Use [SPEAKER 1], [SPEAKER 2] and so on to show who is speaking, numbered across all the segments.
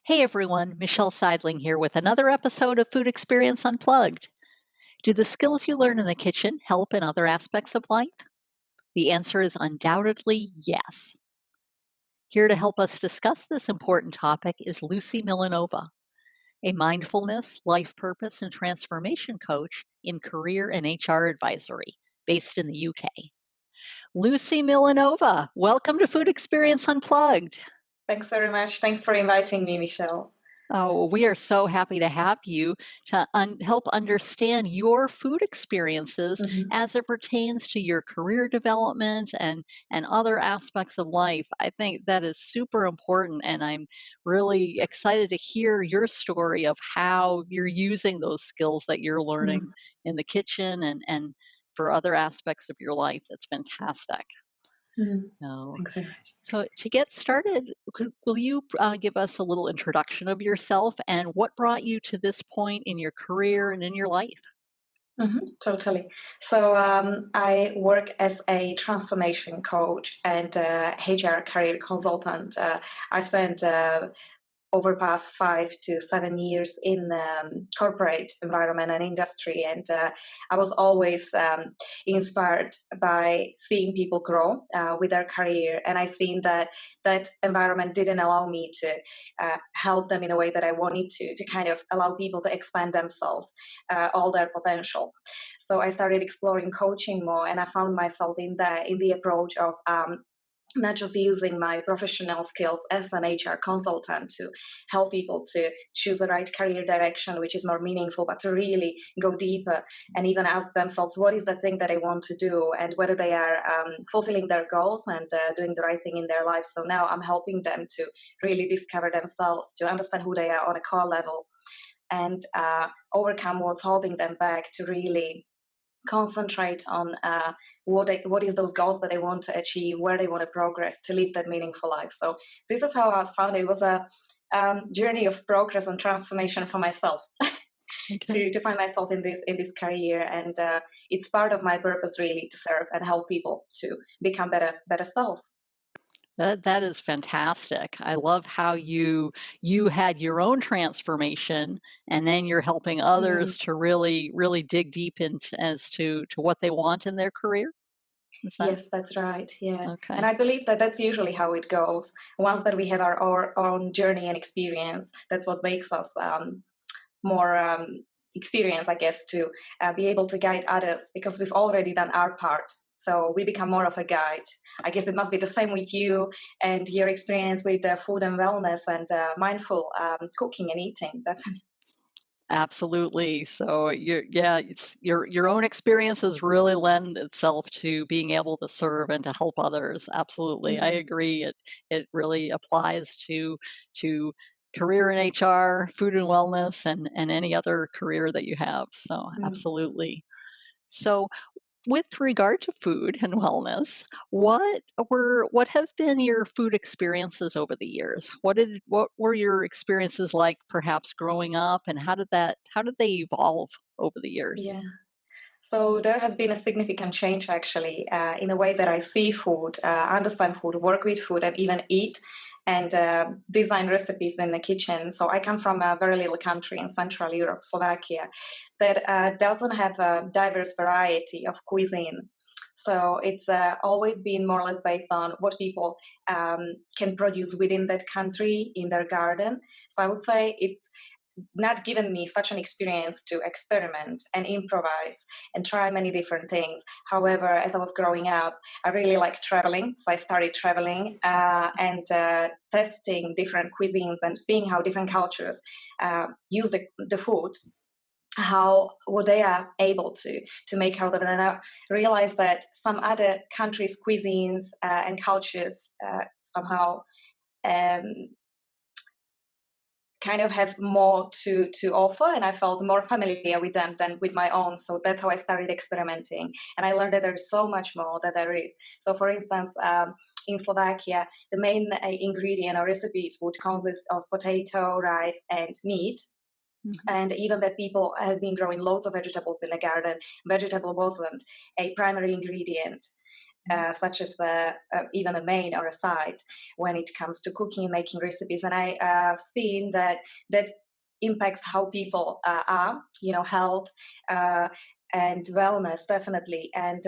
[SPEAKER 1] Hey everyone, Michelle Seidling here with another episode of Food Experience Unplugged. Do the skills you learn in the kitchen help in other aspects of life? The answer is undoubtedly yes. Here to help us discuss this important topic is Lucy Milanova, a mindfulness, life purpose, and transformation coach in career and HR advisory based in the UK. Lucy Milanova, welcome to Food Experience Unplugged.
[SPEAKER 2] Thanks very much. Thanks for inviting me, Michelle.
[SPEAKER 1] Oh, we are so happy to have you to help understand your food experiences as it pertains to your career development and other aspects of life. I think that is super important, and I'm really excited to hear your story of how you're using those skills that you're learning in the kitchen and for other aspects of your life. That's fantastic.
[SPEAKER 2] Thanks very much.
[SPEAKER 1] So to get started, will you give us a little introduction of yourself and what brought you to this point in your career and in your life?
[SPEAKER 2] Totally. So I work as a transformation coach and HR career consultant. I spent over past 5 to 7 years in corporate environment and industry, and I was always inspired by seeing people grow with their career, and I think that environment didn't allow me to help them in a way that I wanted to kind of allow people to expand themselves, all their potential. So I started exploring coaching more, and I found myself in the approach of not just using my professional skills as an HR consultant to help people to choose the right career direction, which is more meaningful, but to really go deeper and even ask themselves what is the thing that they want to do and whether they are fulfilling their goals and doing the right thing in their life. So now I'm helping them to really discover themselves, to understand who they are on a core level, and overcome what's holding them back to really concentrate on what is those goals that they want to achieve, where they want to progress to live that meaningful life. So this is how I found it was a journey of progress and transformation for myself.
[SPEAKER 1] Okay.
[SPEAKER 2] To find myself in this career, and it's part of my purpose really to serve and help people to become better selves.
[SPEAKER 1] That is fantastic. I love how you had your own transformation, and then you're helping others to really dig deep into as to what they want in their career. Is that
[SPEAKER 2] Yes, that's right. Yeah. And
[SPEAKER 1] okay?
[SPEAKER 2] I believe that that's usually how it goes. Once that we have our own journey and experience, that's what makes us more experience, I guess, to be able to guide others because we've already done our part. So we become more of a guide. I guess it must be the same with you and your experience with food and wellness and mindful cooking and eating. That's
[SPEAKER 1] Absolutely. So it's your own experiences really lend itself to being able to serve and to help others. Absolutely. I agree. It really applies to career in HR, food and wellness, and any other career that you have. So absolutely. So with regard to food and wellness, what have been your food experiences over the years? What were your experiences like perhaps growing up, and how did they evolve over the years?
[SPEAKER 2] yeah. So there has been a significant change actually in the way that I see food, understand food, work with food, and even eat and design recipes in the kitchen. So I come from a very little country in Central Europe, Slovakia, that doesn't have a diverse variety of cuisine. So it's always been more or less based on what people can produce within that country in their garden. So I would say it's not given me such an experience to experiment and improvise and try many different things. However, as I was growing up, I really liked traveling. So I started traveling and testing different cuisines and seeing how different cultures use the food, how what they are able to make out of it. And I realized that some other countries' cuisines and cultures somehow um, kind of have more to offer, and I felt more familiar with them than with my own. So that's how I started experimenting, and I learned that there's so much more that there is. So for instance, in Slovakia, the main ingredient or recipes would consist of potato, rice, and meat. And even that people have been growing loads of vegetables in the garden, vegetable wasn't a primary ingredient. such as the even a main or a side when it comes to cooking and making recipes. And I have seen that that impacts how people are, health and wellness, definitely. And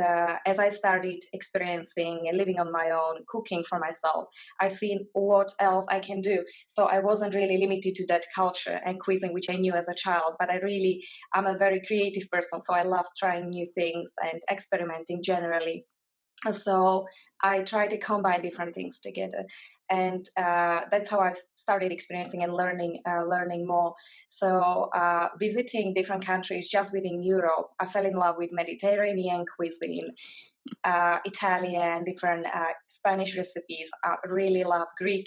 [SPEAKER 2] as I started experiencing and living on my own, cooking for myself, I seen what else I can do. So I wasn't really limited to that culture and cuisine, which I knew as a child, but I'm a very creative person. So I love trying new things and experimenting generally. So I try to combine different things together, and that's how I've started experiencing and learning more. So visiting different countries just within Europe, I fell in love with Mediterranean cuisine, Italian, different Spanish recipes. I really love Greek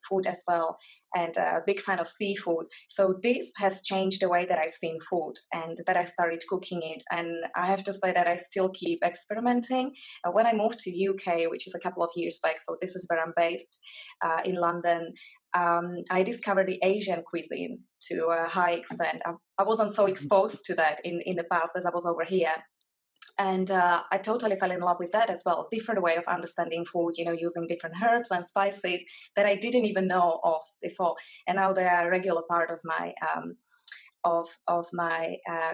[SPEAKER 2] food as well, and a big fan of seafood. So this has changed the way that I've seen food and that I started cooking it. And I have to say that I still keep experimenting. When I moved to UK, which is a couple of years back, so this is where I'm based in London, I discovered the Asian cuisine to a high extent. I wasn't so exposed to that in the past as I was over here, and I totally fell in love with that as well. Different way of understanding food, using different herbs and spices that I didn't even know of before, and now they are a regular part of my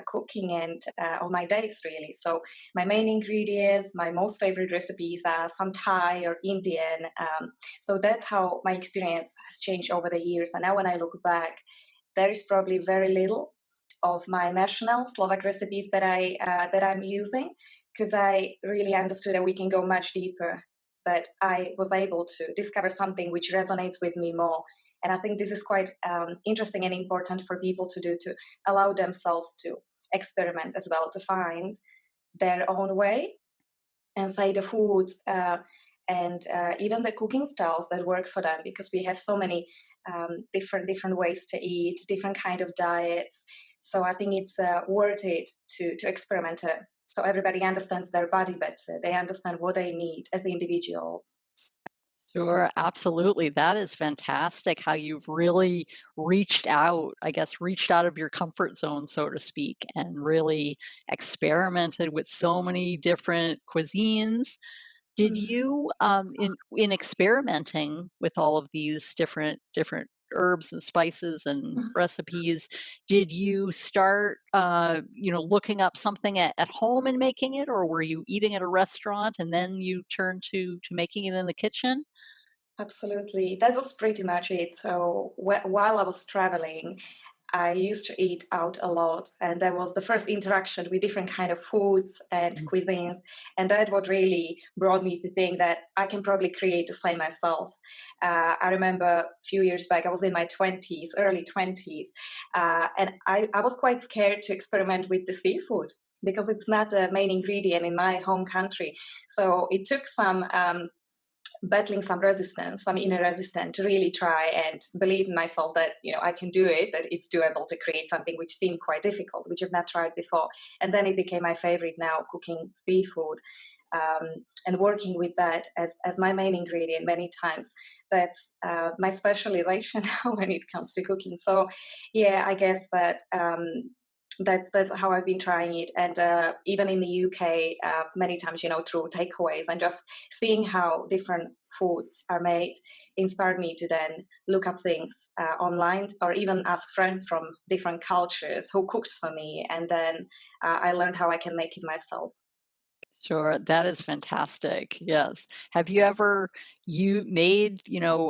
[SPEAKER 2] cooking and of my days, really. So my main ingredients, my most favorite recipes are some Thai or Indian. So that's how my experience has changed over the years. And now when I look back, there is probably very little of my national Slovak recipes that I'm using, because I really understood that we can go much deeper. That I was able to discover something which resonates with me more. And I think this is quite interesting and important for people to do, to allow themselves to experiment as well, to find their own way and say the foods and even the cooking styles that work for them, because we have so many different ways to eat, different kind of diets. So I think it's worth it to experiment, so everybody understands their body better. They understand what they need as individuals.
[SPEAKER 1] Sure, absolutely. That is fantastic how you've really reached out, I guess, reached out of your comfort zone, so to speak, and really experimented with so many different cuisines. Did
[SPEAKER 2] Mm,
[SPEAKER 1] you, in experimenting with all of these different herbs and spices and
[SPEAKER 2] mm.
[SPEAKER 1] recipes, did you start, looking up something at home and making it, or were you eating at a restaurant and then you turned to making it in the kitchen?
[SPEAKER 2] Absolutely. That was pretty much it. So while I was traveling, I used to eat out a lot, and that was the first interaction with different kind of foods and cuisines, and that what really brought me to think that I can probably create the same myself. I remember a few years back, I was in my 20s, early 20s, and I was quite scared to experiment with the seafood because it's not a main ingredient in my home country. So it took some battling some resistance, some inner resistance, to really try and believe in myself that I can do it, that it's doable to create something which seemed quite difficult, which I've not tried before. And then it became my favorite now, cooking seafood, and working with that as my main ingredient many times. That's my specialization now when it comes to cooking. So yeah, I guess that that's how I've been trying it, and even in the UK, many times, through takeaways and just seeing how different foods are made, inspired me to then look up things online, or even ask friends from different cultures who cooked for me, and then I learned how I can make it myself.
[SPEAKER 1] Sure, that is fantastic. Yes. Have you ever you made,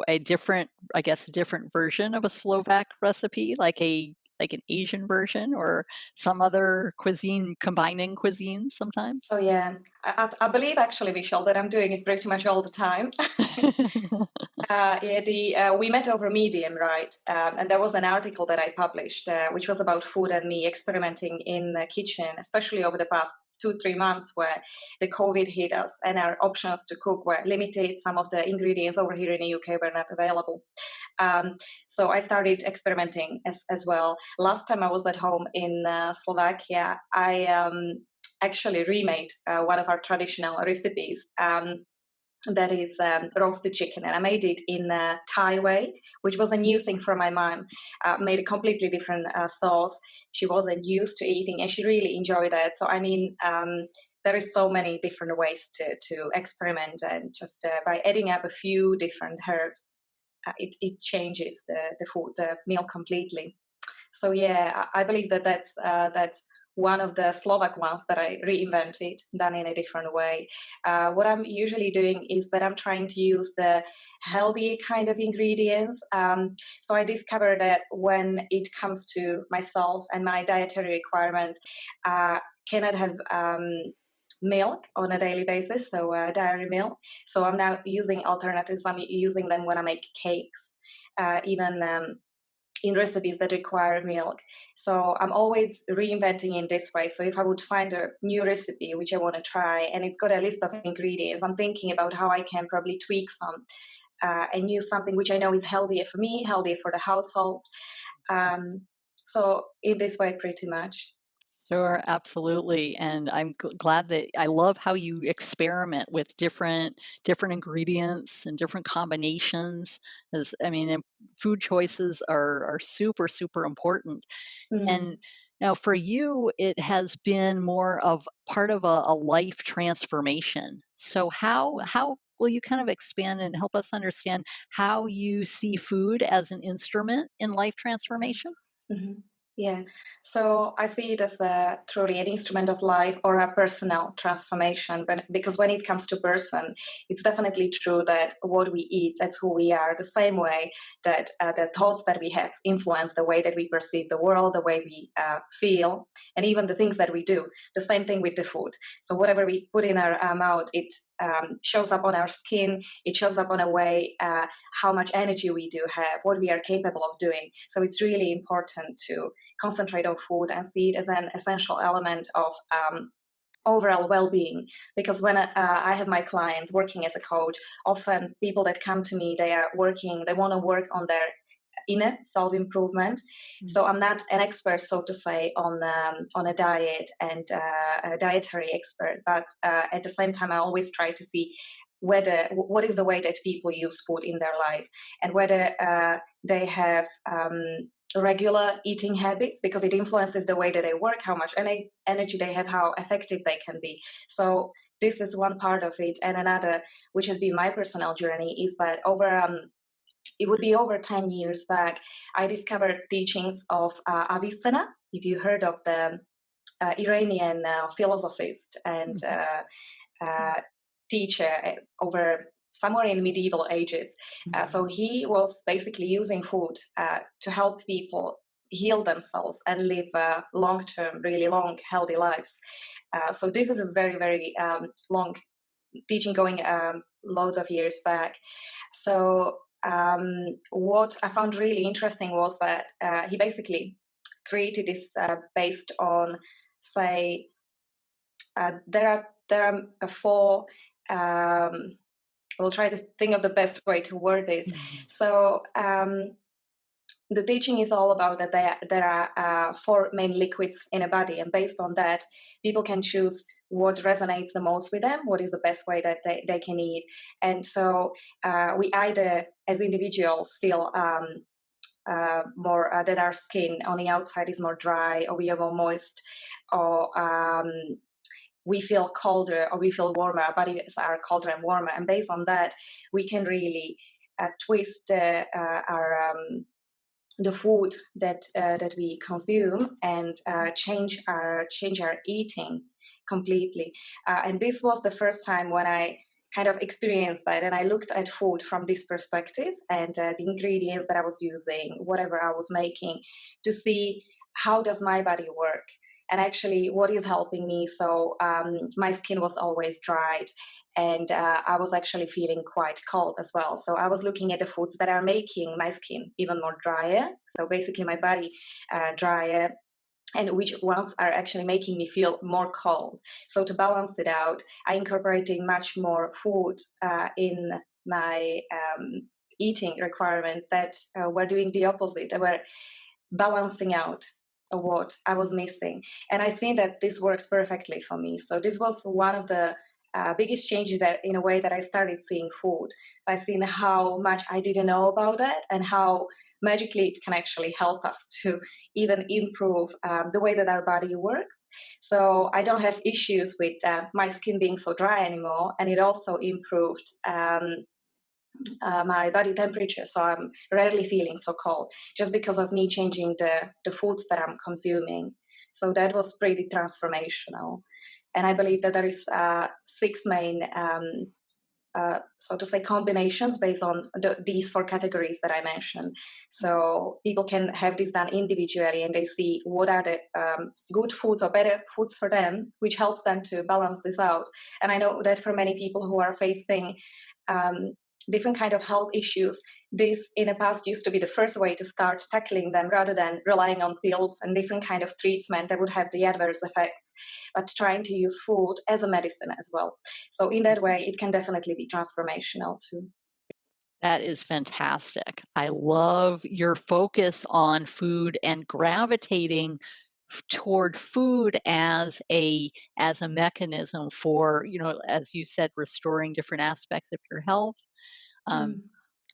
[SPEAKER 1] a different, I guess, a different version of a Slovak recipe, like an Asian version or some other cuisine, combining cuisines sometimes?
[SPEAKER 2] Oh yeah, I believe actually, Vishal, that I'm doing it pretty much all the time. Yeah, we met over Medium, right? And there was an article that I published, which was about food and me experimenting in the kitchen, especially over the past 2, 3 months, where the COVID hit us and our options to cook were limited. Some of the ingredients over here in the UK were not available. Um, so I started experimenting as well. Last time I was at home in Slovakia, I actually remade one of our traditional recipes. That is roasted chicken, and I made it in a Thai way, which was a new thing for my mom. Made a completely different sauce. She wasn't used to eating, and she really enjoyed it. So I mean, there is so many different ways to experiment, and just by adding up a few different herbs, it changes the food, the meal completely. So yeah, I believe that that's one of the Slovak ones that I reinvented, done in a different way. What I'm usually doing is that I'm trying to use the healthy kind of ingredients. So I discovered that when it comes to myself and my dietary requirements, cannot have milk on a daily basis, so dairy milk. So I'm now using alternatives. I'm using them when I make cakes, even in recipes that require milk. So I'm always reinventing in this way. So if I would find a new recipe which I want to try and it's got a list of ingredients, I'm thinking about how I can probably tweak some and use something which I know is healthier for me, healthier for the household. So in this way, pretty much.
[SPEAKER 1] Sure, absolutely, and I'm glad that I love how you experiment with different ingredients and different combinations. As I mean, food choices are super super important. And
[SPEAKER 2] Mm,
[SPEAKER 1] now for you, it has been more of part of a life transformation. So how will you kind of expand and help us understand how you see food as an instrument in life transformation?
[SPEAKER 2] mhm. Yeah. So I see it as truly an instrument of life or a personal transformation. But because when it comes to person, it's definitely true that what we eat, that's who we are. The same way that the thoughts that we have influence the way that we perceive the world, the way we feel, and even the things that we do. The same thing with the food. So whatever we put in our mouth, it shows up on our skin. It shows up on a way how much energy we do have, what we are capable of doing. So it's really important to concentrate on food and see it as an essential element of overall well-being. Because when I have my clients working as a coach, often people that come to me, they want to work on their inner self-improvement.
[SPEAKER 1] Mm.
[SPEAKER 2] So I'm not an expert, so to say, on a diet and a dietary expert, but at the same time I always try to see whether what is the way that people use food in their life, and whether they have regular eating habits, because it influences the way that they work, how much energy they have, how effective they can be. So this is one part of it. And another, which has been my personal journey, is that it would be over 10 years back, I discovered teachings of Avicenna. If you heard of the Iranian philosophist and
[SPEAKER 1] Mhm.
[SPEAKER 2] uh, teacher over somewhere in medieval ages. So
[SPEAKER 1] Mhm.
[SPEAKER 2] he was basically using food to help people heal themselves and live long-term, really long, healthy lives. So this is a very, very long teaching going loads of years back. So what I found really interesting was that he basically created this based on, say, there are four. We'll try to think of the best way to word this.
[SPEAKER 1] Mhm.
[SPEAKER 2] So the teaching is all about that there are four main liquids in a body, and based on that, people can choose what resonates the most with them, what is the best way that they can eat. And so we either, as individuals, feel more that our skin on the outside is more dry, or we are more moist, or we feel colder or we feel warmer, our bodies are colder and warmer. And based on that, we can really twist our the food that we consume, and change our eating completely. And this was the first time when I kind of experienced that, and I looked at food from this perspective, and the ingredients that I was using, whatever I was making, to see how does my body work, and actually what is helping me. So my skin was always dried, and I was actually feeling quite cold as well. So I was looking at the foods that are making my skin even more drier. So basically, my body drier, and which ones are actually making me feel more cold. So to balance it out, I incorporated much more food in my eating requirement that were doing the opposite. They were balancing out what I was missing. And I think that this worked perfectly for me. So this was one of the biggest change is that in a way that I started seeing food. I seen how much I didn't know about it and how magically it can actually help us to even improve the way that our body works. So I don't have issues with my skin being so dry anymore, and it also improved my body temperature, so I'm rarely feeling so cold just because of me changing the foods that I'm consuming. So that was pretty transformational. And I believe that there is six main so to say combinations based on these four categories that I mentioned. So people can have this done individually and they see what are the good foods or better foods for them, which helps them to balance this out. And I know that for many people who are facing um, different kind of health issues, this in the past used to be the first way to start tackling them rather than relying on pills and different kind of treatment that would have the adverse effects, but trying to use food as a medicine as well. So in that way, it can definitely be transformational too.
[SPEAKER 1] That is fantastic. I love your focus on food and gravitating toward food as a mechanism for, as you said, restoring different aspects of your health. Um,
[SPEAKER 2] Mm.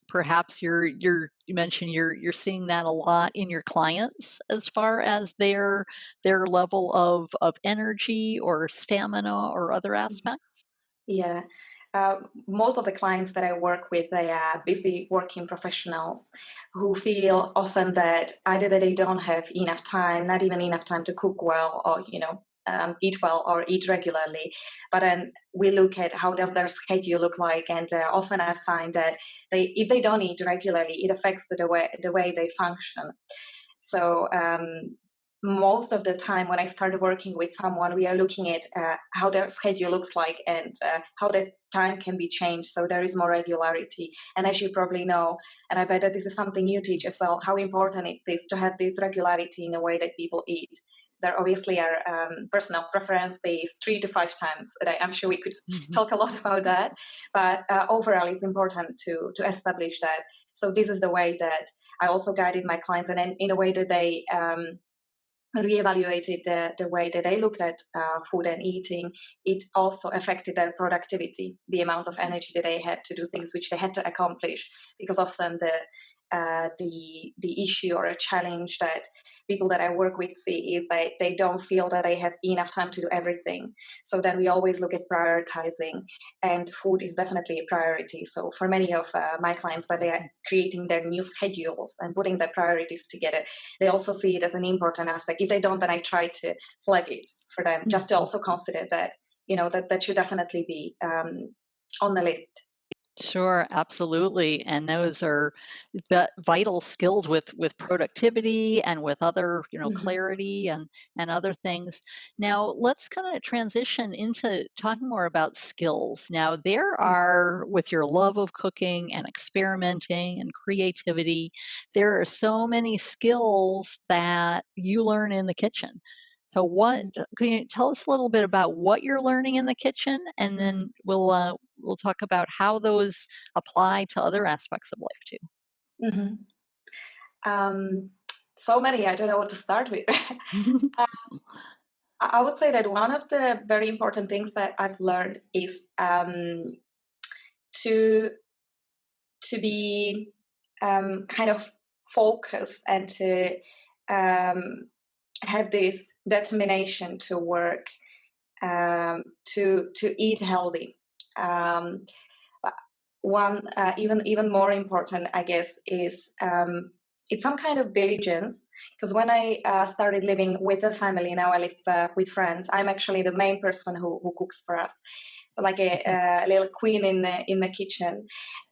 [SPEAKER 1] Perhaps you mentioned you're seeing that a lot in your clients as far as their level of energy or stamina or other aspects.
[SPEAKER 2] Yeah. Most of the clients that I work with, they are busy working professionals who feel often that either that they don't have enough time, not even enough time to cook well or, eat well or eat regularly. But then we look at how does their schedule look like. And often I find that if they don't eat regularly, it affects the way they function. So most of the time when I started working with someone, we are looking at how their schedule looks like and how the time can be changed so there is more regularity. And as you probably know, and I bet that this is something you teach as well, how important it is to have this regularity in the way that people eat. There obviously are personal preference days 3 to 5 times a day. I'm sure we could
[SPEAKER 1] Mhm.
[SPEAKER 2] talk a lot about that, but overall it's important to establish that. So this is the way that I also guided my clients, and in a way that they reevaluated the way that they looked at food and eating. It also affected their productivity, the amount of energy that they had to do things which they had to accomplish, because often the issue or a challenge that people that I work with see is that they don't feel that they have enough time to do everything. So then we always look at prioritizing, and food is definitely a priority. So for many of my clients, when they are creating their new schedules and putting their priorities together, they also see it as an important aspect. If they don't, then I try to flag it for them, just to
[SPEAKER 1] Mhm.
[SPEAKER 2] also consider that, that should definitely be on the list.
[SPEAKER 1] Sure, absolutely, and those are the vital skills with productivity and with other,
[SPEAKER 2] Hmm.
[SPEAKER 1] clarity and other things. Now, let's kind of transition into talking more about skills. Now, there are with your love of cooking and experimenting and creativity, there are so many skills that you learn in the kitchen. So, can you tell us a little bit about what you're learning in the kitchen, and then we'll talk about how those apply to other aspects of life too.
[SPEAKER 2] Hmm. Um, so many, I don't know what to start with. I would say that one of the very important things that I've learned is to be kind of focused and to have this determination to work, to eat healthy. Um, One even more important, I guess, is it's some kind of diligence. Because when I started living with a family, now I live with friends. I'm actually the main person who cooks for us, like a little queen in the kitchen.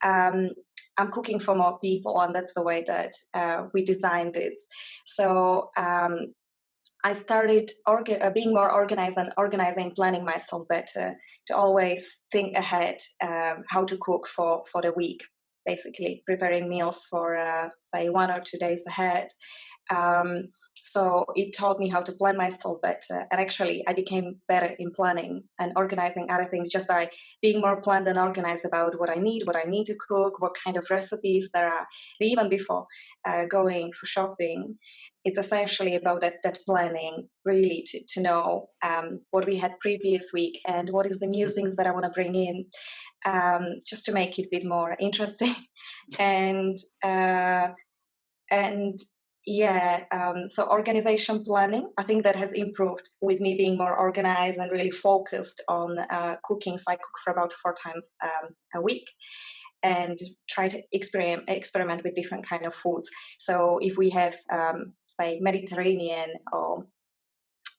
[SPEAKER 2] Um, I'm cooking for more people, and that's the way that we designed this. So I started being more organized and organizing, planning myself better to always think ahead how to cook for the week, basically preparing meals for say 1 or 2 days ahead. So it taught me how to plan myself better. And actually, I became better in planning and organizing other things just by being more planned and organized about what I need to cook, what kind of recipes there are. And even before going for shopping, it's essentially about that planning, really to know what we had previous week and what is the new things that I want to bring in, just to make it a bit more interesting. and uh, and yeah, so organization planning, I think that has improved with me being more organized and really focused on cooking. So I cook for about 4 times a week and try to experiment with different kind of foods. So if we have say Mediterranean or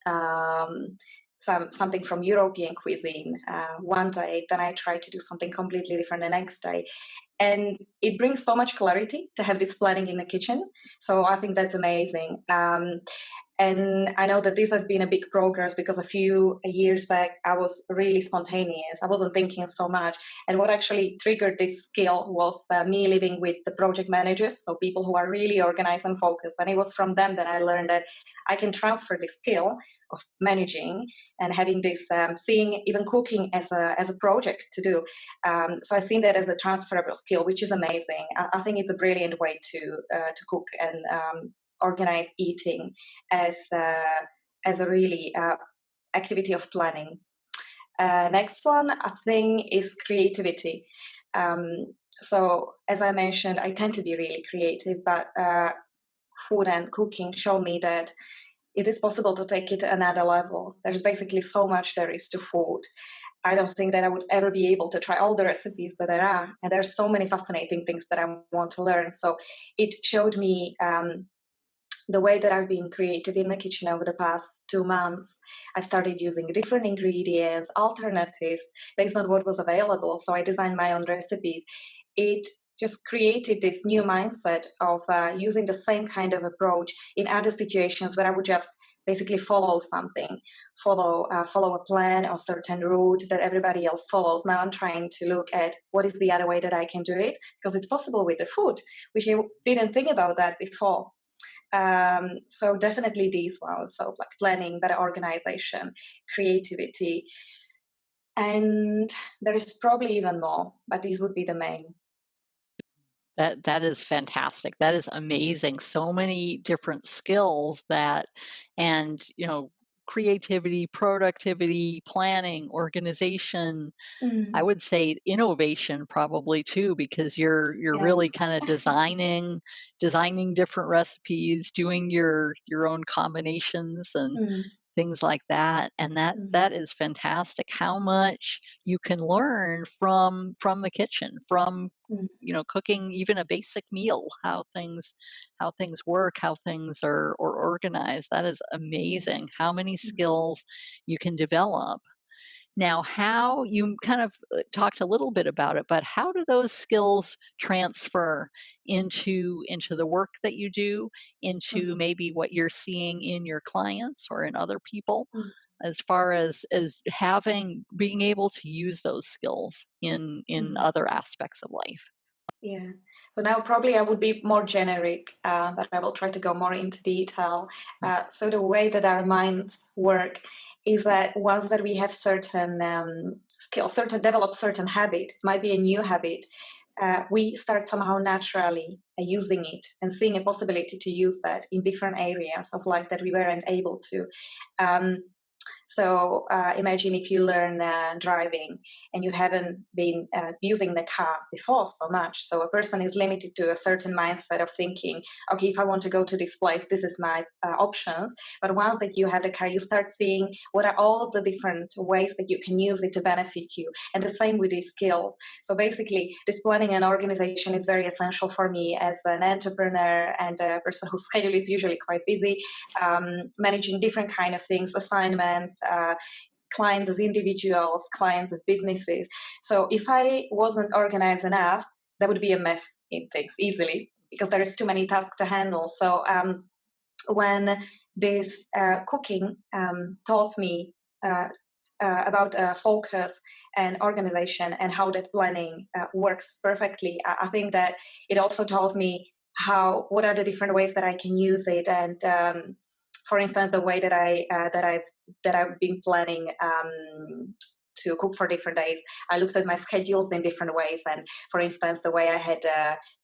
[SPEAKER 2] um, something from European cuisine one day, then I try to do something completely different the next day. And it brings so much clarity to have this planning in the kitchen. So I think that's amazing. And I know that this has been a big progress because a few years back, I was really spontaneous. I wasn't thinking so much. And what actually triggered this skill was me living with the project managers, so people who are really organized and focused. And it was from them that I learned that I can transfer this skill of managing and having this, seeing even cooking as a project to do. So I see that as a transferable skill, which is amazing. I think it's a brilliant way to cook and organize eating as a really activity of planning. Next one, I think, is creativity. So as I mentioned, I tend to be really creative, but food and cooking show me that it is possible to take it to another level. There's basically so much there is to food. I don't think that I would ever be able to try all the recipes that there are, and there's so many fascinating things that I want to learn. So it showed me the way that I've been creative in the kitchen over the past 2 months. I started using different ingredients, alternatives based on what was available. So I designed my own recipes. It just created this new mindset of using the same kind of approach in other situations where I would just basically follow something, follow a plan or certain route that everybody else follows. Now I'm trying to look at what is the other way that I can do it, because it's possible with the food, which I didn't think about that before. So definitely these ones. So like planning, better organization, creativity, and there is probably even more, but these would be the main.
[SPEAKER 1] That is fantastic. That is amazing. So many different skills that, and creativity, productivity, planning, organization. I
[SPEAKER 2] Mm,
[SPEAKER 1] would say innovation probably too, because you're
[SPEAKER 2] yeah.
[SPEAKER 1] really kind of designing different recipes, doing your own combinations and
[SPEAKER 2] Mm,
[SPEAKER 1] things like that. And
[SPEAKER 2] mm,
[SPEAKER 1] that is fantastic. How much you can learn from the kitchen, from
[SPEAKER 2] mm,
[SPEAKER 1] cooking even a basic meal, how things work, how things are organized. That is
[SPEAKER 2] mm,
[SPEAKER 1] amazing. How many
[SPEAKER 2] mm,
[SPEAKER 1] skills you can develop. Now, how you kind of talked a little bit about it, but how do those skills transfer into the work that you do, into
[SPEAKER 2] mm,
[SPEAKER 1] maybe what you're seeing in your clients or in other people,
[SPEAKER 2] mm,
[SPEAKER 1] as far as having being able to use those skills in
[SPEAKER 2] mm.
[SPEAKER 1] other aspects of life?
[SPEAKER 2] Yeah. So now probably I would be more generic, but I will try to go more into detail. So the way that our minds work is that once that we have certain skills, develop certain habit, it might be a new habit, we start somehow naturally using it and seeing a possibility to use that in different areas of life that we weren't able to. Um, so imagine if you learn driving and you haven't been using the car before so much. So a person is limited to a certain mindset of thinking, okay, if I want to go to this place, this is my options. But once that you have the car, you start seeing what are all the different ways that you can use it to benefit you. And the same with these skills. So basically, this planning and organization is very essential for me as an entrepreneur and a person whose schedule is usually quite busy, managing different kind of things, assignments, clients as individuals, clients as businesses. So if I wasn't organized enough, that would be a mess in things easily because there is too many tasks to handle. So when this cooking taught me about focus and organization and how that planning works perfectly, I think that it also taught me how what are the different ways that I can use it. And for instance, the way that I've been planning to cook for different days. I looked at my schedules in different ways, and for instance, the way I had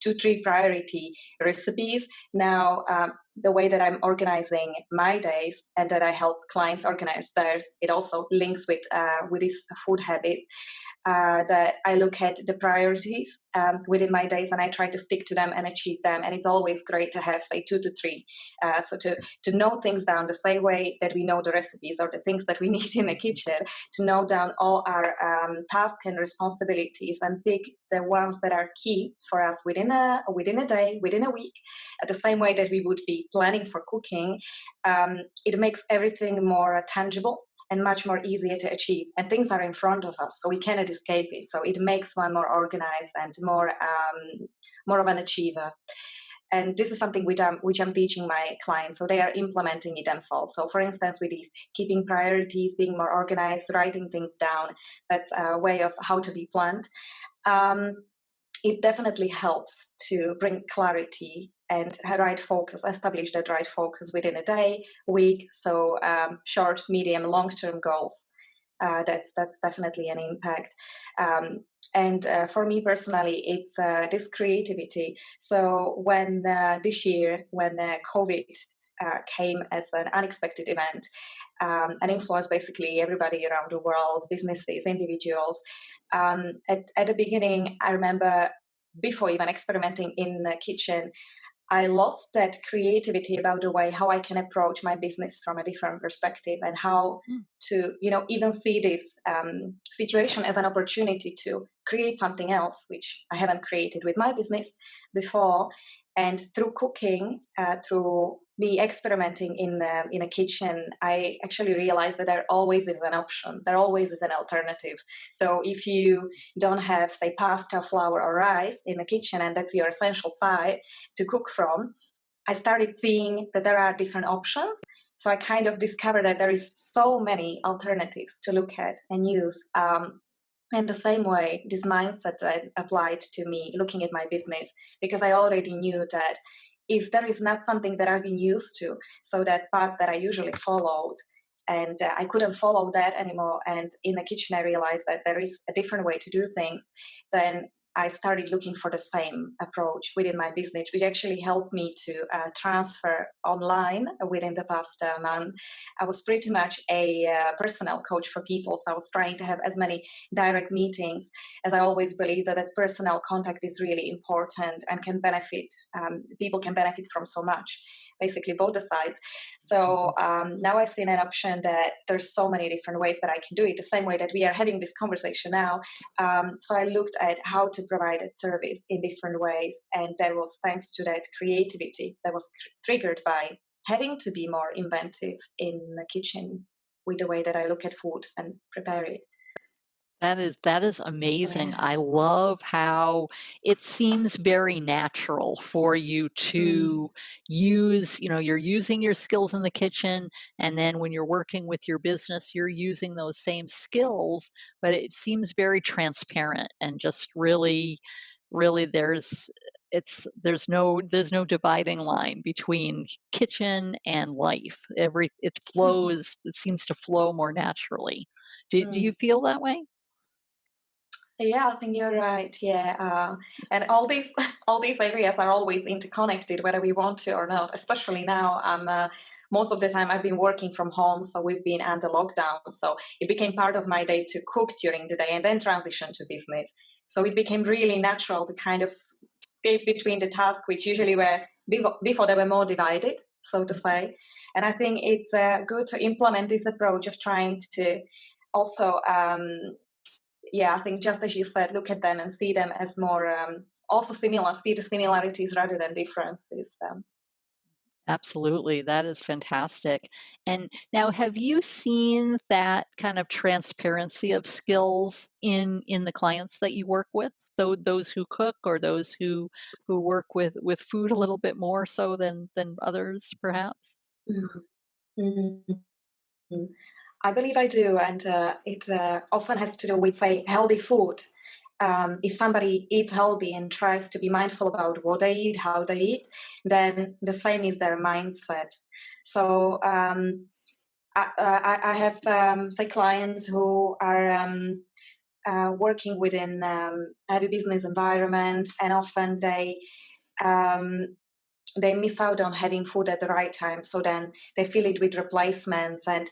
[SPEAKER 2] 2, 3 priority recipes. Now, the way that I'm organizing my days and that I help clients organize theirs, it also links with this food habit. That I look at the priorities within my days and I try to stick to them and achieve them. And it's always great to have, say, 2 to 3. So to note things down the same way that we know the recipes or the things that we need in the kitchen, to note down all our tasks and responsibilities and pick the ones that are key for us within a day, within a week, the same way that we would be planning for cooking. It makes everything more tangible and much more easier to achieve. And things are in front of us, so we cannot escape it. So it makes one more organized and more of an achiever. And this is something which I'm teaching my clients, so they are implementing it themselves. So, for instance, with these keeping priorities, being more organized, writing things down, that's a way of how to be planned. Um, it definitely helps to bring clarity and right focus, establish that right focus within a day, week, so short, medium, long-term goals. That's definitely an impact. And for me personally, it's this creativity. So when this year, when COVID came as an unexpected event, and influenced basically everybody around the world, businesses, individuals. At the beginning, I remember before even experimenting in the kitchen, I lost that creativity about the way how I can approach my business from a different perspective and how
[SPEAKER 1] Mm.
[SPEAKER 2] to, even see this situation as an opportunity to create something else, which I haven't created with my business before. And through cooking, through me experimenting in a kitchen, I actually realized that there always is an option. There always is an alternative. So if you don't have, say, pasta, flour, or rice in the kitchen, and that's your essential side to cook from, I started seeing that there are different options. So I kind of discovered that there is so many alternatives to look at and use. And the same way, this mindset applied to me looking at my business, because I already knew that if there is not something that I've been used to, so that path that I usually followed, and I couldn't follow that anymore, and in the kitchen I realized that there is a different way to do things, then I started looking for the same approach within my business, which actually helped me to transfer online within the past month. I was pretty much a personal coach for people, so I was trying to have as many direct meetings, as I always believe that personal contact is really important and can benefit, people can benefit from so much, basically both the sides. So
[SPEAKER 1] Mhm.
[SPEAKER 2] now I've seen an option that there's so many different ways that I can do it, the same way that we are having this conversation now. So I looked at how to provide that service in different ways, and that was thanks to that creativity that was triggered by having to be more inventive in the kitchen with the way that I look at food and prepare it.
[SPEAKER 1] That is
[SPEAKER 2] So
[SPEAKER 1] amazing.
[SPEAKER 2] yeah.
[SPEAKER 1] I love how it seems very natural for you
[SPEAKER 2] Mm,
[SPEAKER 1] to use, you're using your skills in the kitchen, and then when you're working with your business, you're using those same skills, but it seems very transparent and just really there's no dividing line between kitchen and life. It seems to flow more naturally. Do you
[SPEAKER 2] mm.
[SPEAKER 1] feel that way?
[SPEAKER 2] Yeah, I think you're right. Yeah, and all these all these areas are always interconnected, whether we want to or not. Especially now, most of the time I've been working from home, so we've been under lockdown. So it became part of my day to cook during the day and then transition to business. So it became really natural to kind of skip between the tasks, which usually were before they were more divided, so to say. And I think it's good to implement this approach of trying to also yeah, I think just as you said, look at them and see them as more also similar, see the similarities rather than differences.
[SPEAKER 1] Absolutely, that is fantastic. And now, have you seen that kind of transparency of skills in the clients that you work with? Those who cook, or those who work with food a little bit more so than others, perhaps?
[SPEAKER 2] Mm. Mm. I believe I do, and it often has to do with, say, healthy food. if somebody eats healthy and tries to be mindful about what they eat, how they eat, then the same is their mindset. So I have say clients who are working within heavy business environment, and often um, they miss out on having food at the right time. So then they fill it with replacements, and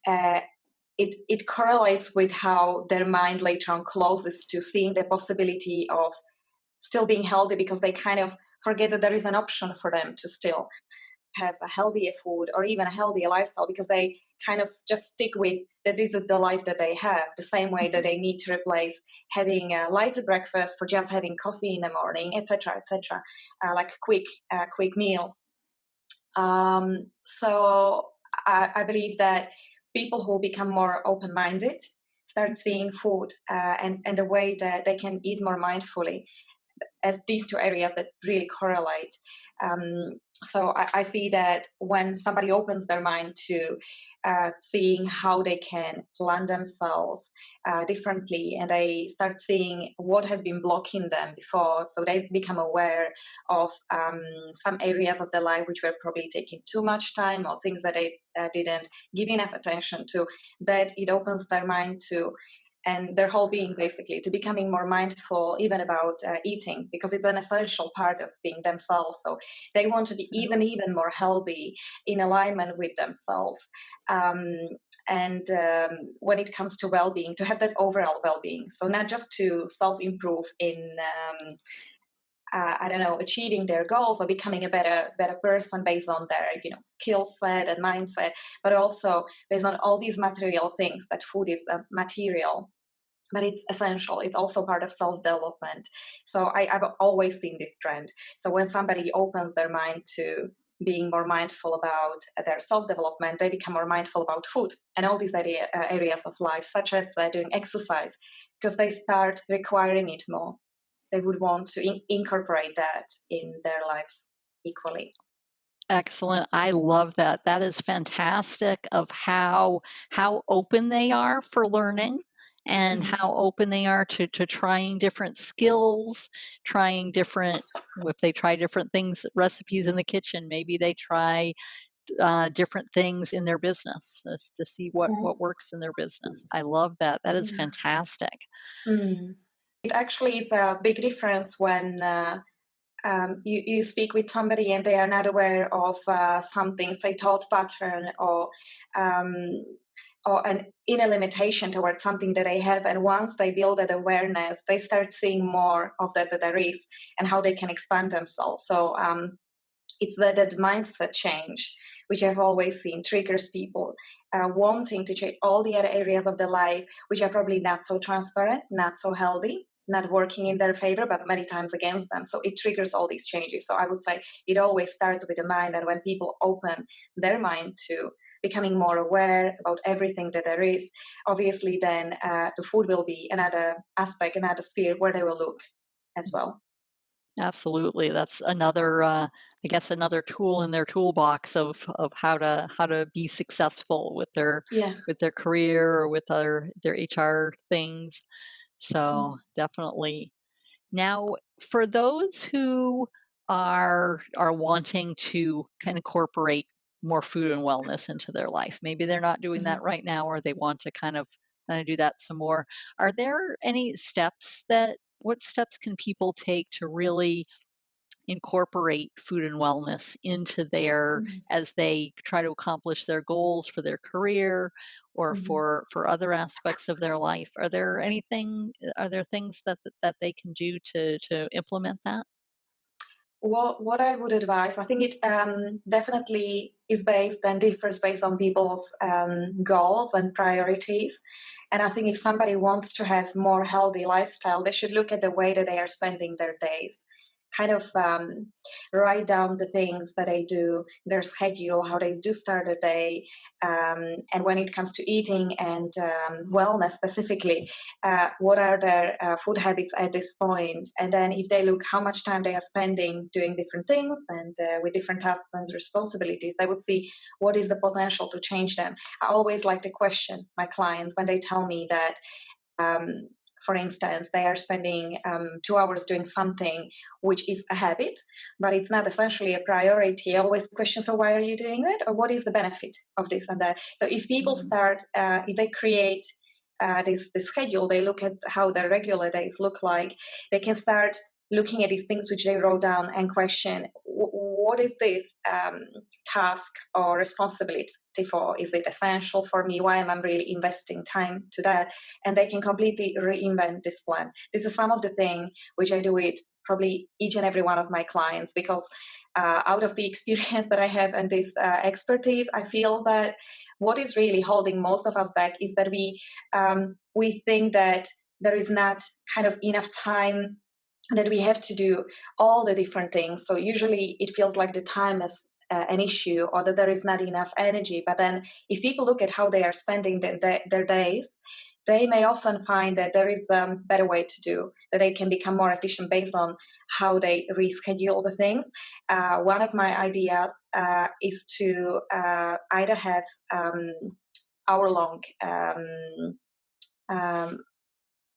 [SPEAKER 2] uh, it correlates with how their mind later on closes to seeing the possibility of still being healthy, because they kind of forget that there is an option for them to still have a healthier food or even a healthier lifestyle, because they kind of just stick with that this is the life that they have, the same way that they need to replace having a lighter breakfast for just having coffee in the morning, etc., etc., like quick meals. So I believe that people who become more open-minded start seeing food and the way that they can eat more mindfully as these two areas that really correlate. So I see that when somebody opens their mind to seeing how they can plan themselves differently, and they start seeing what has been blocking them before, so they become aware of some areas of their life which were probably taking too much time, or things that they didn't give enough attention to, that it opens their mind to, and their whole being basically, to becoming more mindful even about eating, because it's an essential part of being themselves. So they want to be even more healthy, in alignment with themselves. um, and when it comes to well-being, to have that overall well-being, so not just to self-improve in I don't know, achieving their goals or becoming a better person based on their skill set and mindset, but also based on all these material things. That food is a material, but it's essential. It's also part of self-development. So I've always seen this trend. So when somebody opens their mind to being more mindful about their self-development, they become more mindful about food and all these areas of life, such as doing exercise, because they start requiring it more. They would want to incorporate that in their lives equally.
[SPEAKER 1] Excellent. I love that. That is fantastic of how open they are for learning and
[SPEAKER 2] Mhm.
[SPEAKER 1] how open they are to trying different skills, trying different if they try different things, recipes in the kitchen, maybe they try different things in their business just to see what
[SPEAKER 2] Mhm.
[SPEAKER 1] works in their business. I love that. That is
[SPEAKER 2] Yeah.
[SPEAKER 1] fantastic.
[SPEAKER 2] Mm. It actually is a big difference when you speak with somebody and they are not aware of something, say, thought pattern, um, or an inner limitation towards something that they have. And once they build that awareness, they start seeing more of that there is, and how they can expand themselves. So it's that mindset change, which I've always seen triggers people wanting to change all the other areas of their life, which are probably not so transparent, not so healthy, not working in their favor, but many times against them. So it triggers all these changes. So I would say it always starts with the mind. And when people open their mind to becoming more aware about everything that there is, obviously then the food will be another aspect, another sphere where they will look as well.
[SPEAKER 1] Absolutely. That's another, I guess, another tool in their toolbox of how to be successful
[SPEAKER 2] Yeah.
[SPEAKER 1] with their career or with their HR things. So
[SPEAKER 2] Mm.
[SPEAKER 1] definitely. Now, for those who are wanting to kind of incorporate more food and wellness into their life, maybe they're not doing that
[SPEAKER 2] Mhm.
[SPEAKER 1] right now, or they want to kind of do that some more. Are there any steps that what steps can people take to really incorporate food and wellness into their
[SPEAKER 2] Mhm.
[SPEAKER 1] as they try to accomplish their goals for their career or
[SPEAKER 2] Mhm.
[SPEAKER 1] for other aspects of their life? Are there things that they can do to implement that?
[SPEAKER 2] What I would advise, I think it definitely is based and differs based on people's goals and priorities. And I think if somebody wants to have more healthy lifestyle, they should look at the way that they are spending their days. Kind of write down the things that they do, their schedule, how they do start a day, and when it comes to eating and wellness specifically, what are their food habits at this point, and then if they look how much time they are spending doing different things and with different tasks and responsibilities, they would see what is the potential to change them. I always like to question my clients when they tell me that um, for instance, they are spending 2 hours doing something which is a habit, but it's not essentially a priority. I always question, so why are you doing it? Or what is the benefit of this and that? So if people
[SPEAKER 1] Mhm.
[SPEAKER 2] start, if they create this schedule, they look at how their regular days look like, they can start looking at these things which they wrote down and question, what is this task or responsibility for? Is it essential for me? Why am I really investing time to that? And they can completely reinvent this plan. This is some of the thing which I do it probably each and every one of my clients, because out of the experience that I have and this expertise, I feel that what is really holding most of us back is that we think that there is not kind of enough time, that we have to do all the different things. So usually it feels like the time is an issue, or that there is not enough energy. But then if people look at how they are spending their days, they may often find that there is a better way to do, that they can become more efficient based on how they reschedule the things. One of my ideas is to either have hour-long um,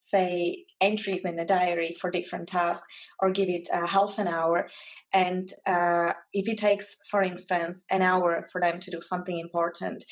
[SPEAKER 2] say entries in the diary for different tasks, or give it half an hour. And if it takes, for instance, an hour for them to do something important,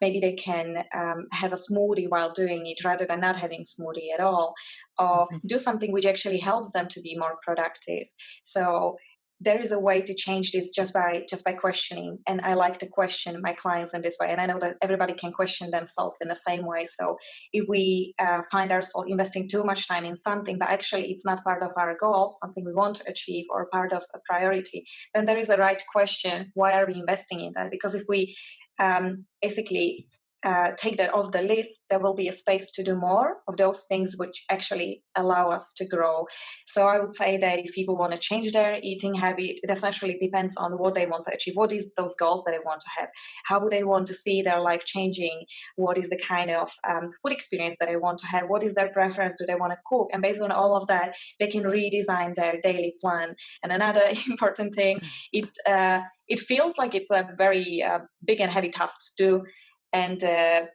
[SPEAKER 2] maybe they can have a smoothie while doing it rather than not having smoothie at all, or
[SPEAKER 1] Mhm.
[SPEAKER 2] do something which actually helps them to be more productive. So there is a way to change this just by questioning, and I like to question my clients in this way, and I know that everybody can question themselves in the same way. So if we find ourselves investing too much time in something, but actually it's not part of our goal, something we want to achieve or part of a priority, then there is a right question: why are we investing in that? Because if we basically take that off the list, there will be a space to do more of those things which actually allow us to grow. So I would say that if people want to change their eating habit, it essentially depends on what they want to achieve. What is those goals that they want to have? How would they want to see their life changing? What is the kind of food experience that they want to have? What is their preference? Do they want to cook? And based on all of that, they can redesign their daily plan. And another important thing, it feels like it's a very big and heavy task to do. And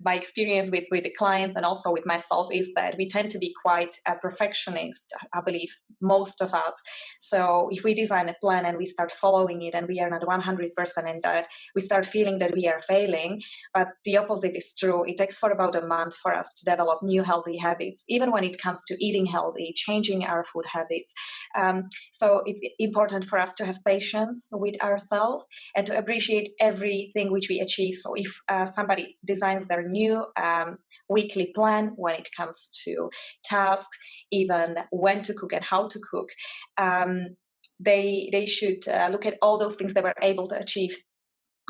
[SPEAKER 2] my experience with the clients and also with myself is that we tend to be quite a perfectionist, I believe, most of us. So if we design a plan and we start following it and we are not 100% in that, we start feeling that we are failing. But the opposite is true. It takes for about a month for us to develop new healthy habits, even when it comes to eating healthy, changing our food habits. So it's important for us to have patience with ourselves and to appreciate everything which we achieve. So if somebody designs their new weekly plan when it comes to tasks, even when to cook and how to cook, they should look at all those things they were able to achieve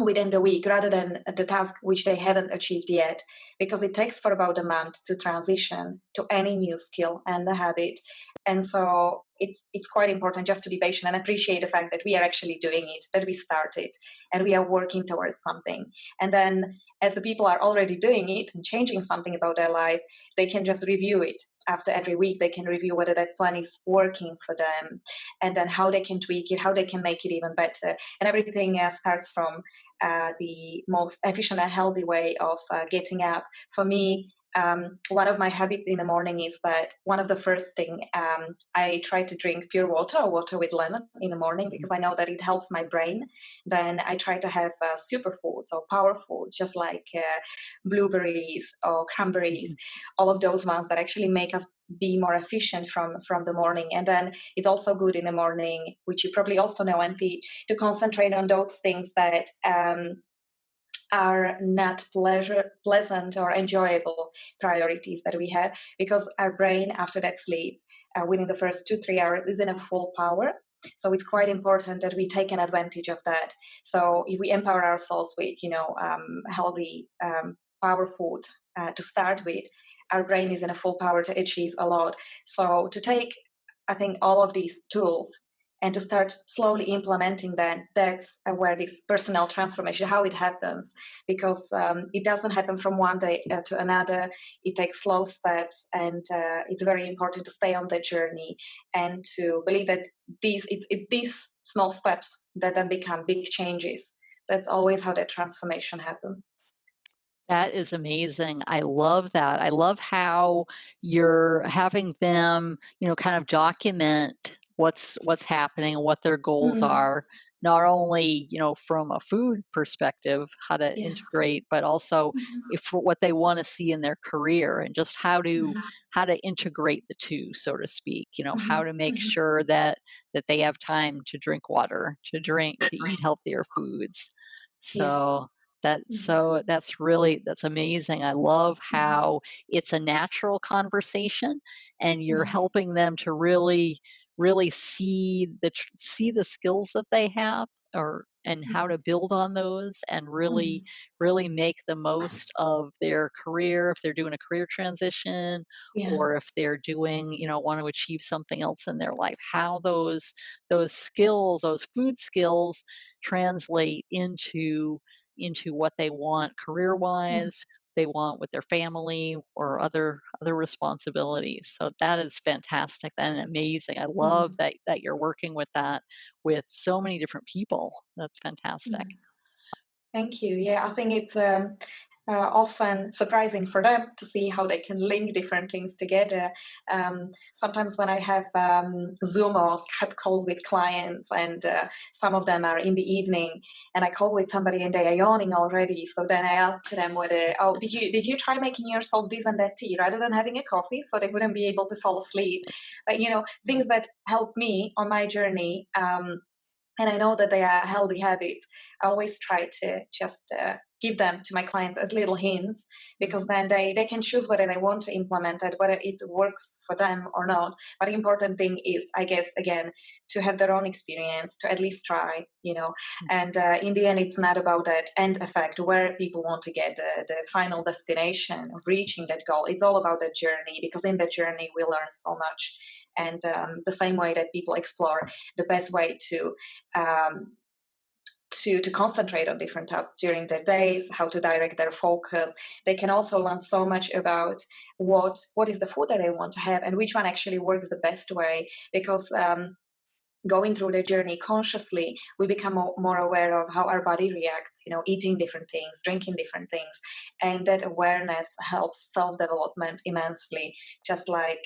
[SPEAKER 2] within the week rather than the task which they haven't achieved yet, because it takes for about a month to transition to any new skill and a habit. And so it's quite important just to be patient and appreciate the fact that we are actually doing it, that we started and we are working towards something. And then as the people are already doing it and changing something about their life, they can just review it after every week. They can review whether that plan is working for them, and then how they can tweak it, how they can make it even better. And everything starts from the most efficient and healthy way of getting up. For me, one of my habits in the morning is that one of the first thing I try to drink pure water or water with lemon in the morning,
[SPEAKER 1] Mhm.
[SPEAKER 2] because I know that it helps my brain. Then I try to have superfoods or power foods, just like blueberries or cranberries,
[SPEAKER 1] Mhm.
[SPEAKER 2] all of those ones that actually make us be more efficient from the morning. And then it's also good in the morning, which you probably also know, Antti, to concentrate on those things that are not pleasant or enjoyable priorities that we have, because our brain after that sleep, within the first 2-3 hours, is in a full power. So it's quite important that we take an advantage of that. So if we empower ourselves with healthy power food to start with, our brain is in a full power to achieve a lot. So to take, I think, all of these tools and to start slowly implementing that, that's where this personal transformation, how it happens, because it doesn't happen from one day to another. It takes slow steps, and it's very important to stay on the journey and to believe that these small steps that then become big changes. That's always how that transformation happens.
[SPEAKER 1] That is amazing. I love that. I love how you're having them, kind of document what's happening and what their goals
[SPEAKER 2] Mm,
[SPEAKER 1] are, not only, from a food perspective, how to
[SPEAKER 2] yeah.
[SPEAKER 1] integrate, but also
[SPEAKER 2] Mhm,
[SPEAKER 1] if for what they want to see in their career and just
[SPEAKER 2] mhm,
[SPEAKER 1] how to integrate the two, so to speak, how
[SPEAKER 2] mhm,
[SPEAKER 1] to make
[SPEAKER 2] mhm,
[SPEAKER 1] sure that they have time to drink water, to eat healthier foods.
[SPEAKER 2] yeah.
[SPEAKER 1] So
[SPEAKER 2] Mhm,
[SPEAKER 1] that's amazing. I love
[SPEAKER 2] mhm,
[SPEAKER 1] how it's a natural conversation and you're
[SPEAKER 2] mhm,
[SPEAKER 1] helping them to really see the skills that they have or and how
[SPEAKER 2] mhm,
[SPEAKER 1] to build on those and really
[SPEAKER 2] mhm,
[SPEAKER 1] really make the most of their career if they're doing a career transition
[SPEAKER 2] yeah.
[SPEAKER 1] or if they're doing, want to achieve something else in their life. How those skills, those food skills translate into what they want
[SPEAKER 2] Mhm,
[SPEAKER 1] career-wise, they want with their family or other responsibilities. So that is fantastic and amazing. I love
[SPEAKER 2] mhm,
[SPEAKER 1] that you're working with that with so many different people. That's fantastic.
[SPEAKER 2] mhm. Thank you. Yeah, I think it's often surprising for them to see how they can link different things together. Sometimes when I have Zoom or Skype calls with clients, and some of them are in the evening, and I call with somebody and they are yawning already. So then I ask them whether, oh, did you try making yourself this and that tea rather than having a coffee, so they wouldn't be able to fall asleep. But things that help me on my journey. And I know that they are healthy habits. I always try to just give them to my clients as little hints, because
[SPEAKER 1] Mhm.
[SPEAKER 2] then they can choose whether they want to implement it, whether it works for them or not. But the important thing is, I guess, again, to have their own experience, to at least try,
[SPEAKER 1] Mhm.
[SPEAKER 2] And in the end, it's not about that end effect where people want to get the final destination of reaching that goal. It's all about the journey, because in the journey, we learn so much. And the same way that people explore the best way um, to concentrate on different tasks during their days, how to direct their focus. They can also learn so much about what is the food that they want to have and which one actually works the best way. Because going through the journey consciously, we become more aware of how our body reacts, eating different things, drinking different things. And that awareness helps self development immensely. Just like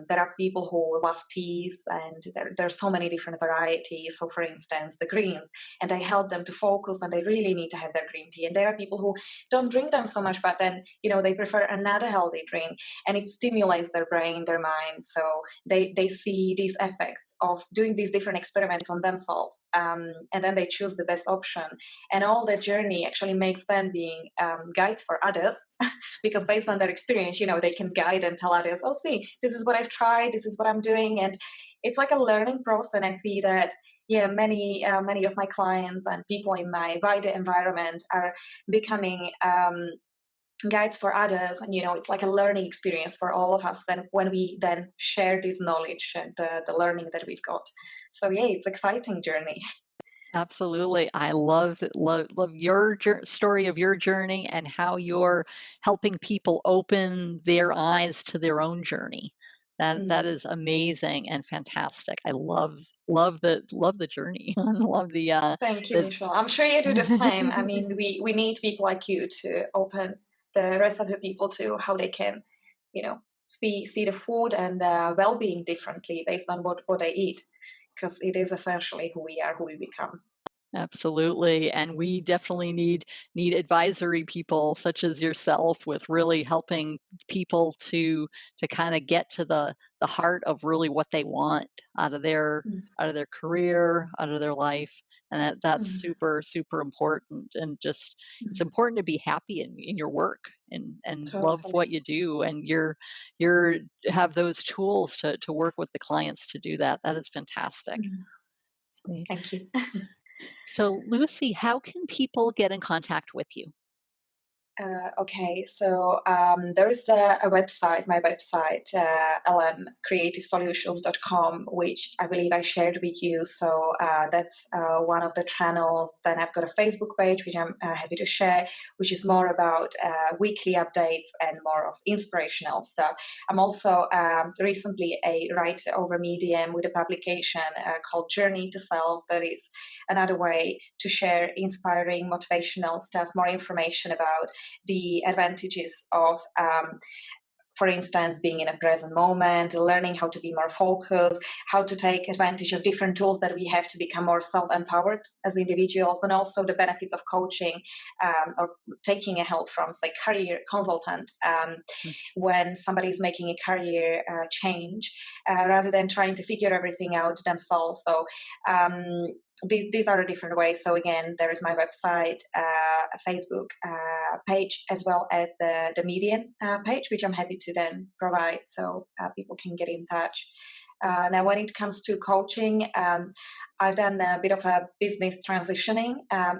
[SPEAKER 2] there are people who love teas, and there's so many different varieties. So, for instance, the greens, and they help them to focus, and they really need to have their green tea. And there are people who don't drink them so much, but then, they prefer another healthy drink, and it stimulates their brain, their mind. So, they see these effects of doing these different experiments on themselves, and then they choose the best option. And all the journey actually makes them being guides for others, because based on their experience, they can guide and tell others, oh, see, this is what I've tried, this is what I'm doing. And it's like a learning process. And I see that, yeah, many of my clients and people in my wider environment are becoming guides for others. And it's like a learning experience for all of us then when we then share this knowledge and the learning that we've got. So yeah, it's exciting journey.
[SPEAKER 1] Absolutely. I love your story of your journey and how you're helping people open their eyes to their own journey. That
[SPEAKER 2] Mm.
[SPEAKER 1] is amazing and fantastic. I love the journey. love
[SPEAKER 2] Thank you,
[SPEAKER 1] the
[SPEAKER 2] Michelle. I'm sure you do the same. I mean, we need people like you to open the rest of the people to how they can, you know, see the food and well-being differently based on what they eat, because it is essentially who we are, who we become.
[SPEAKER 1] Absolutely, and we definitely need advisory people such as yourself with really helping people to kind of get to the heart of really what they want
[SPEAKER 2] Mm.
[SPEAKER 1] out of their career, out of their life, and that's
[SPEAKER 2] Mm.
[SPEAKER 1] super important. And just it's
[SPEAKER 2] Mm.
[SPEAKER 1] important to be happy in your work and love
[SPEAKER 2] Totally.
[SPEAKER 1] what you do, and you're have those tools to work with the clients to do that. That is fantastic.
[SPEAKER 2] Mm. Thank you.
[SPEAKER 1] So, Lucy, how can people get in contact with you?
[SPEAKER 2] Okay, so there is a website, my website, lmcreativesolutions.com, which I believe I shared with you. So that's one of the channels. Then I've got a Facebook page, which I'm happy to share, which is more about weekly updates and more of inspirational stuff. I'm also recently a writer over Medium with a publication called Journey to Self. That is another way to share inspiring, motivational stuff, more information about the advantages of for instance, being in a present moment, learning how to be more focused, how to take advantage of different tools that we have to become more self-empowered as individuals, and also the benefits of coaching or taking a help from, say, career consultant when somebody is making a career change rather than trying to figure everything out themselves. So these are the different ways. So again, there is my website, a Facebook page, as well as the Medium page, which I'm happy to then provide so people can get in touch. Now, when it comes to coaching, I've done a bit of a business transitioning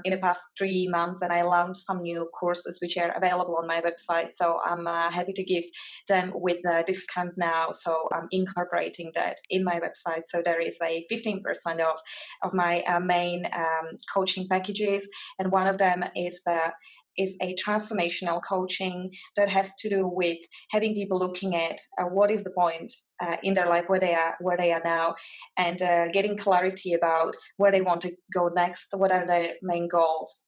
[SPEAKER 2] in the past 3 months, and I launched some new courses which are available on my website. So I'm happy to give them with a discount now. So I'm incorporating that in my website. So there is a 15% off of my main coaching packages, and one of them is a transformational coaching that has to do with having people looking at what is the point in their life where they are now, and getting clarity about where they want to go next, what are their main goals,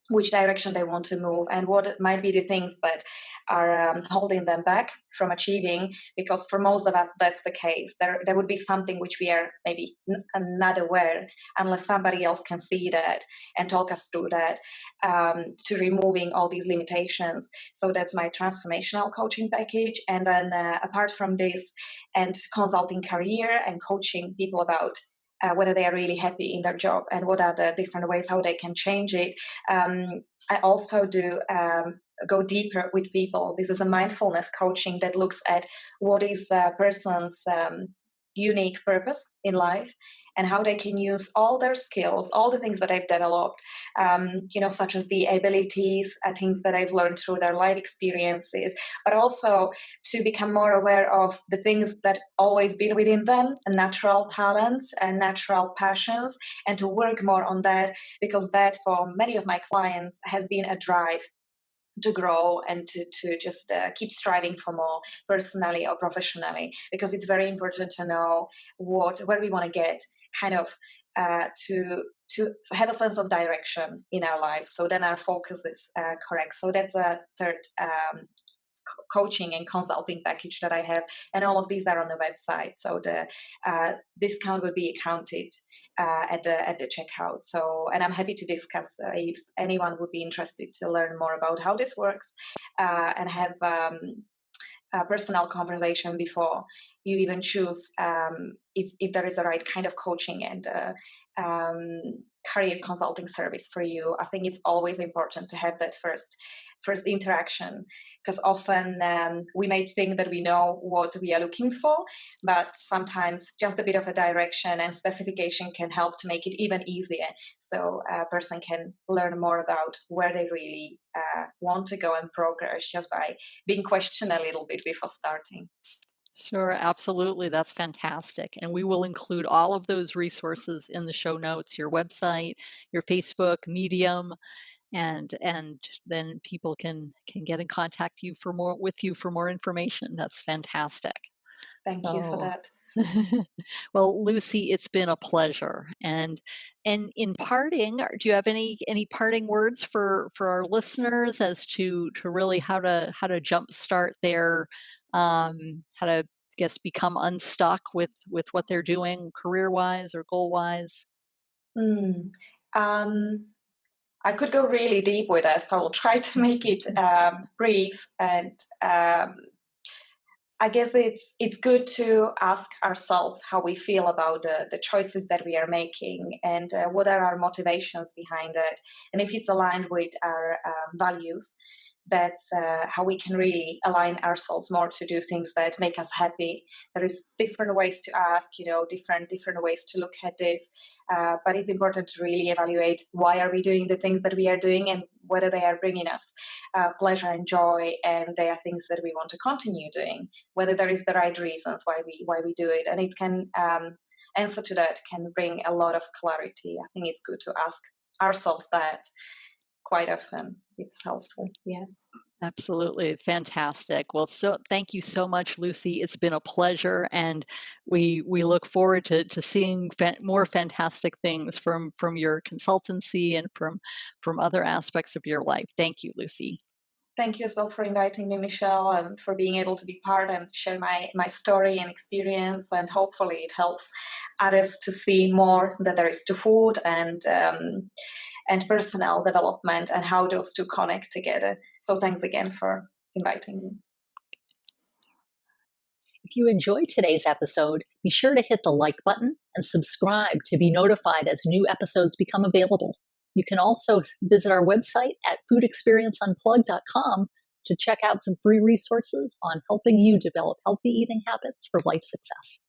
[SPEAKER 2] which direction they want to move, and what might be the things that are holding them back from achieving. Because for most of us, that's the case. There would be something which we are maybe not aware unless somebody else can see that and talk us through that, to removing all these limitations. So that's my transformational coaching package. And then apart from this, and consulting career and coaching people about whether they are really happy in their job and what are the different ways how they can change it. I also do go deeper with people. This is a mindfulness coaching that looks at what is the person's unique purpose in life and how they can use all their skills, all the things that they've developed, such as the abilities, things that I've learned through their life experiences, but also to become more aware of the things that always been within them, and natural talents and natural passions, and to work more on that, because that for many of my clients has been a drive to grow and to just keep striving for more personally or professionally, because it's very important to know where we want to get, kind of to have a sense of direction in our lives, so then our focus is correct. So that's a third coaching and consulting package that I have, and all of these are on the website. So the discount will be counted at the checkout. So, and I'm happy to discuss if anyone would be interested to learn more about how this works and have a personal conversation before you even choose if there is a right kind of coaching and career consulting service for you. I think it's always important to have that first interaction, because often we may think that we know what we are looking for, but sometimes just a bit of a direction and specification can help to make it even easier, so a person can learn more about where they really want to go and progress just by being questioned a little bit before starting.
[SPEAKER 1] Sure, absolutely. That's fantastic. And we will include all of those resources in the show notes, your website, your Facebook, Medium, and then people can get in contact with you for more information. That's fantastic.
[SPEAKER 2] Thank you for
[SPEAKER 1] So
[SPEAKER 2] that.
[SPEAKER 1] well, Lucy, it's been a pleasure. And in parting, do you have any parting words for our listeners as to really how to jumpstart their how to become unstuck with what they're doing career wise or goal wise?
[SPEAKER 2] Mm. Um, I could go really deep with this. I will try to make it brief, and I guess it's good to ask ourselves how we feel about the choices that we are making, and what are our motivations behind it, and if it's aligned with our values. That's how we can really align ourselves more to do things that make us happy. There is different ways to ask, different ways to look at this, but it's important to really evaluate why are we doing the things that we are doing, and whether they are bringing us pleasure and joy, and they are things that we want to continue doing, whether there is the right reasons why we do it. And it can answer to that can bring a lot of clarity. I think it's good to ask ourselves that quite often. It's helpful. Yeah.
[SPEAKER 1] Absolutely. Fantastic. Well, so thank you so much, Lucy. It's been a pleasure, and we look forward to seeing more fantastic things from your consultancy and from other aspects of your life. Thank you, Lucy.
[SPEAKER 2] Thank you as well for inviting me, Michelle, and for being able to be part and share my story and experience. And hopefully, it helps others to see more that there is to food and personal development and how those two connect together. So, thanks again for inviting me.
[SPEAKER 1] If you enjoyed today's episode, be sure to hit the like button and subscribe to be notified as new episodes become available. You can also visit our website at foodexperienceunplugged.com to check out some free resources on helping you develop healthy eating habits for life success.